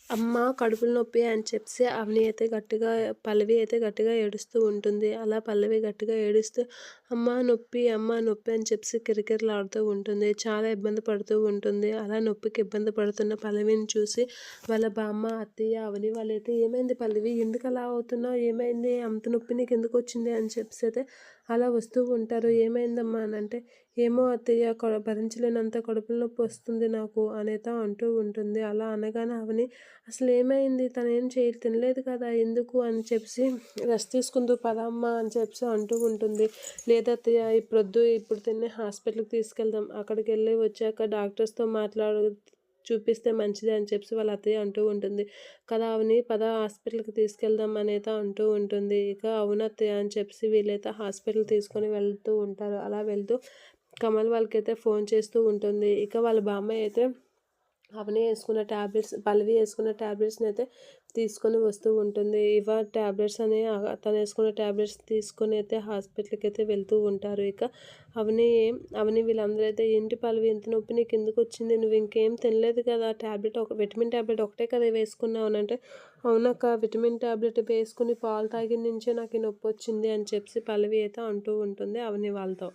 అమ్మ కడుపులో నొప్పి అని చెప్పేసి పల్లవి అయితే గట్టిగా ఏడుస్తూ ఉంటుంది. అలా పల్లవి గట్టిగా ఏడుస్తూ అమ్మ నొప్పి అని చెప్పేసి కిరకిరలాడుతూ ఉంటుంది. చాలా ఇబ్బంది పడుతూ ఉంటుంది. అలా నొప్పికి ఇబ్బంది పడుతున్న పల్లవిని చూసి వాళ్ళ బామ్మ, అత్తయ్య, అవని వాళ్ళైతే "ఏమైంది పల్లవి? ఎందుకు అలా అవుతున్నావు? ఏమైంది? అంత నొప్పి నీకు ఎందుకు వచ్చింది?" అని చెప్పేసి అయితే అలా వస్తూ ఉంటారు. "ఏమైందమ్మా?" అని అంటే "ఏమో అత్తయ్య భరించలేనంత కడుపులో నొప్పి వస్తుంది నాకు" అనేత అంటూ ఉంటుంది. అలా అనగానే అవని "అసలేమైంది? తనేం తినలేదు కదా! ఎందుకు?" అని చెప్పేసి "రెస్ట్ తీసుకుందువు పదమ్మా" అని చెప్పేసి అంటూ ఉంటుంది. "లేదత్తయ్య ఇప్పుడొద్దు, ఇప్పుడు తిన్ని హాస్పిటల్‌కి తీసుకెళ్దాం. అక్కడికెళ్ళి వచ్చాక డాక్టర్స్‌తో చూపిస్తే మంచిది" అని చెప్పేసి వాళ్ళ అత్తయ్య అంటూ ఉంటుంది. కదా అవని "పద హాస్పిటల్‌కి తీసుకెళ్దాం" అనేత అంటూ ఉంటుంది. ఇక "అవునత్తయ్య" అని చెప్పేసి వీళ్ళైతే హాస్పిటల్‌కి తీసుకొని వెళ్తూ ఉంటారు. అలా వెళ్తూ కమల్ వాళ్ళకైతే ఫోన్ చేస్తూ ఉంటుంది. ఇక వాళ్ళ బామ్మాయి అయితే పల్లవి వేసుకున్న ట్యాబ్లెట్స్‌ని అయితే తీసుకొని వస్తూ ఉంటుంది. ట్యాబ్లెట్స్ అని తను వేసుకున్న ట్యాబ్లెట్స్ తీసుకొని అయితే హాస్పిటల్‌కి అయితే వెళ్తూ ఉంటారు. ఇక అవని అవని వీళ్ళందరూ అయితే "ఏంటి పల్లవి ఇంత నొప్పి నీకు ఎందుకు వచ్చింది? నువ్వు ఇంకేం తినలేదు కదా! విటమిన్ ట్యాబ్లెట్ ఒకటే కదా వేసుకున్నావు" అని అంటే "అవునక్క విటమిన్ ట్యాబ్లెట్ వేసుకుని పాలు తాగిన నుంచే నాకు ఈ నొప్పి వచ్చింది" అని చెప్పేసి పల్లవి అయితే అంటూ ఉంటుంది అవని వాళ్ళతో.